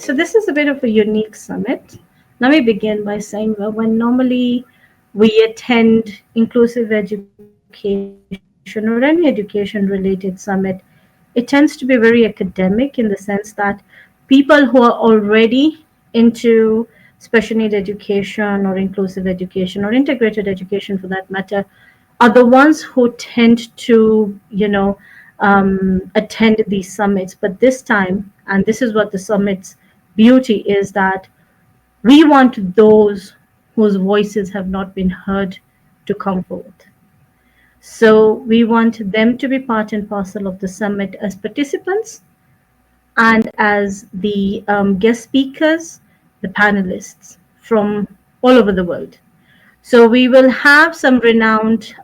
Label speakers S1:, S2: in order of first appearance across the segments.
S1: So this is a bit of a unique summit. Let me begin by saying, well, when normally we attend inclusive education or any education related summit, it tends to be very academic in the sense that people who are already into special need education or inclusive education or integrated education for that matter are the ones who tend to, attend these summits. But this time, and this is what the summit's beauty is, that we want those whose voices have not been heard to come forward. So we want them to be part and parcel of the summit as participants and as the guest speakers, the panelists from all over the world. So we will have some renowned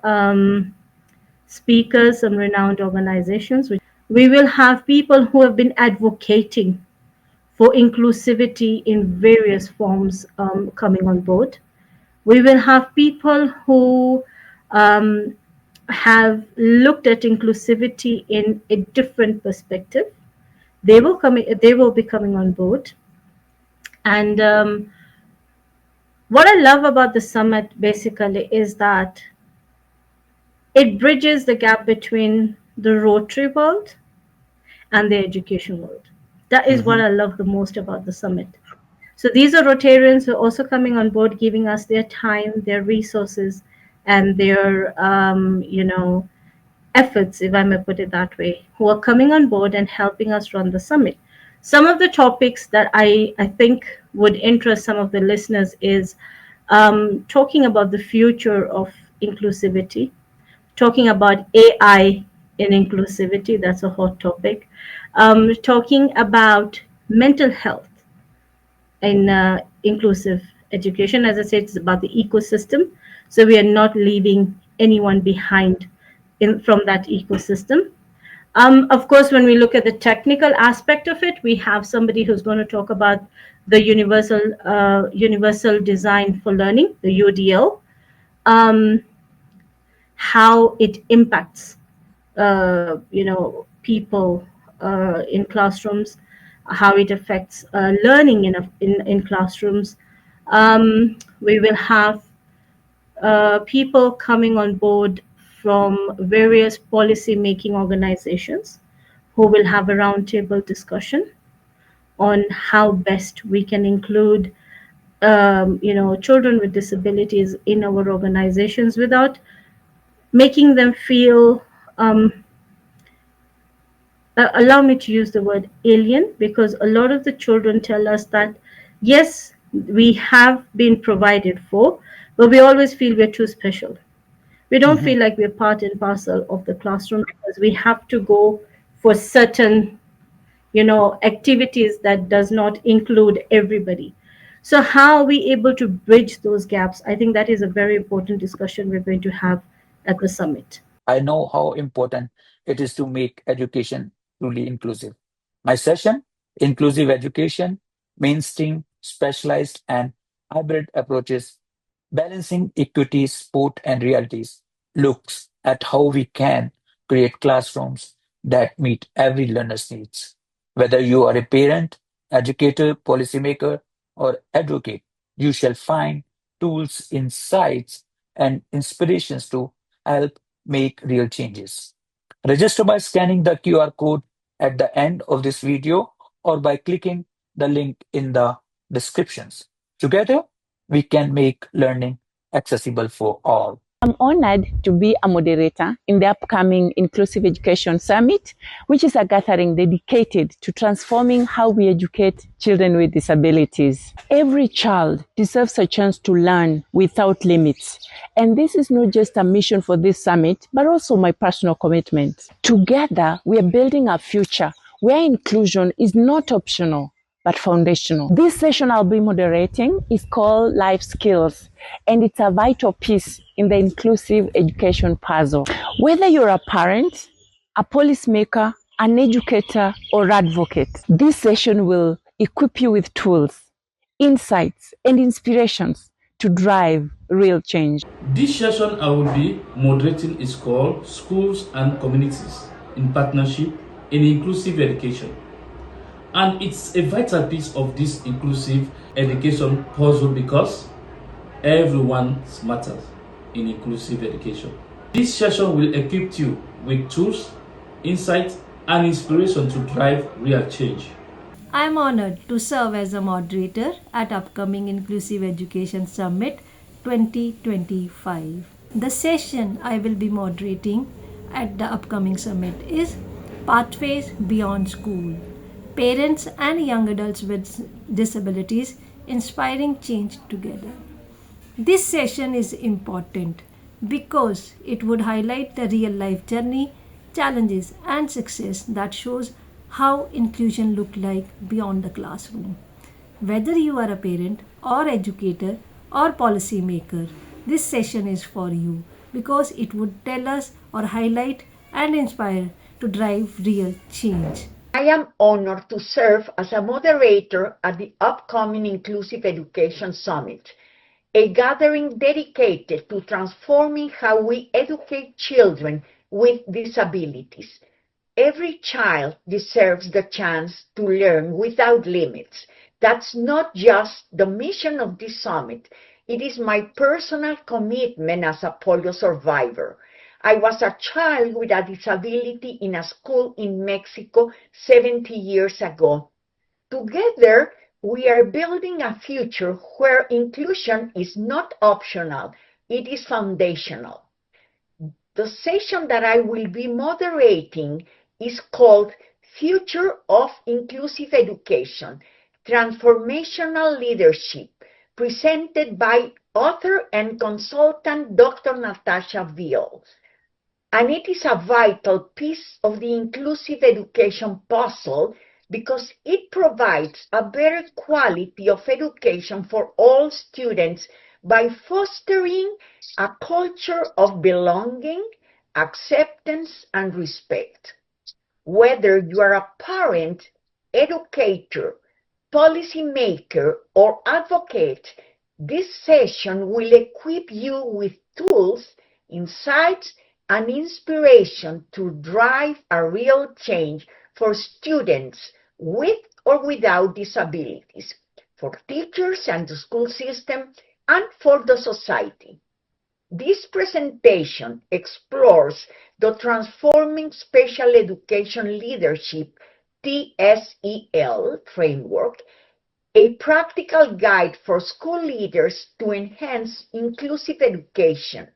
S1: speakers, some renowned organizations. We will have people who have been advocating for inclusivity in various forms coming on board. We will have people who um, have looked at inclusivity in a different perspective. They will be coming on board. And what I love about the summit basically is that it bridges the gap between the Rotary world and the education world. That is what I love the most about the summit. So these are Rotarians who are also coming on board, giving us their time, their resources, and their, efforts, if I may put it that way, who are coming on board and helping us run the summit. Some of the topics that I think would interest some of the listeners is talking about the future of inclusivity, talking about AI in inclusivity, that's a hot topic, talking about mental health in inclusive education. As I said, it's about the ecosystem. So we are not leaving anyone behind from that ecosystem. Of course, when we look at the technical aspect of it, we have somebody who's going to talk about the universal design for learning, the UDL, how it impacts, people in classrooms, how it affects learning in classrooms. We will have people coming on board from various policy making organizations who will have a roundtable discussion on how best we can include children with disabilities in our organizations without making them feel allow me to use the word alien, because a lot of the children tell us that yes, we have been provided for, but we always feel we're too special. We don't feel like we're part and parcel of the classroom because we have to go for certain activities that does not include everybody. So how are we able to bridge those gaps? I think that is a very important discussion we're going to have at the summit.
S2: I know how important it is to make education truly inclusive. My session, Inclusive Education, Mainstream, Specialized, and Hybrid Approaches, Balancing Equity, Sport, and Realities, looks at how we can create classrooms that meet every learner's needs. Whether you are a parent, educator, policymaker, or advocate, you shall find tools, insights, and inspirations to help make real changes. Register by scanning the QR code at the end of this video or by clicking the link in the descriptions. Together, we can make learning accessible for all.
S3: I'm honored to be a moderator in the upcoming Inclusive Education Summit, which is a gathering dedicated to transforming how we educate children with disabilities. Every child deserves a chance to learn without limits. And this is not just a mission for this summit, but also my personal commitment. Together, we are building a future where inclusion is not optional, but foundational. This session I'll be moderating is called Life Skills, and it's a vital piece in the inclusive education puzzle. Whether you're a parent, a policymaker, an educator, or advocate, this session will equip you with tools, insights, and inspirations to drive real change.
S4: This session I will be moderating is called Schools and Communities in Partnership in Inclusive Education. And it's a vital piece of this inclusive education puzzle because everyone matters in inclusive education. This session will equip you with tools, insights, and inspiration to drive real change.
S5: I am honored to serve as a moderator at upcoming Inclusive Education Summit 2025. The session I will be moderating at the upcoming summit is Pathways Beyond School. Parents and young adults with disabilities inspiring change together. This session is important because it would highlight the real life journey, challenges and success that shows how inclusion look like beyond the classroom. Whether you are a parent or educator or policymaker, this session is for you because it would tell us or highlight and inspire to drive real change.
S6: I am honored to serve as a moderator at the upcoming Inclusive Education Summit, a gathering dedicated to transforming how we educate children with disabilities. Every child deserves the chance to learn without limits. That's not just the mission of this summit. It is my personal commitment as a polio survivor. I was a child with a disability in a school in Mexico 70 years ago. Together, we are building a future where inclusion is not optional, it is foundational. The session that I will be moderating is called Future of Inclusive Education, Transformational Leadership, presented by author and consultant Dr. Natasha Veal. And it is a vital piece of the inclusive education puzzle because it provides a better quality of education for all students by fostering a culture of belonging, acceptance, and respect. Whether you are a parent, educator, policymaker, or advocate, this session will equip you with tools, insights, and inspiration to drive a real change for students with or without disabilities, for teachers and the school system, and for the society. This presentation explores the Transforming Special Education Leadership TSEL framework, a practical guide for school leaders to enhance inclusive education.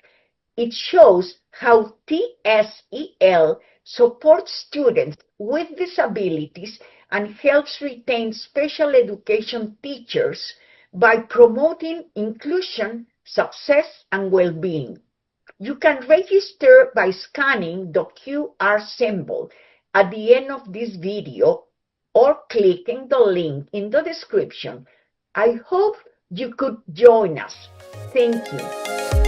S6: It shows how TSEL supports students with disabilities and helps retain special education teachers by promoting inclusion, success, and well-being. You can register by scanning the QR symbol at the end of this video or clicking the link in the description. I hope you could join us. Thank you.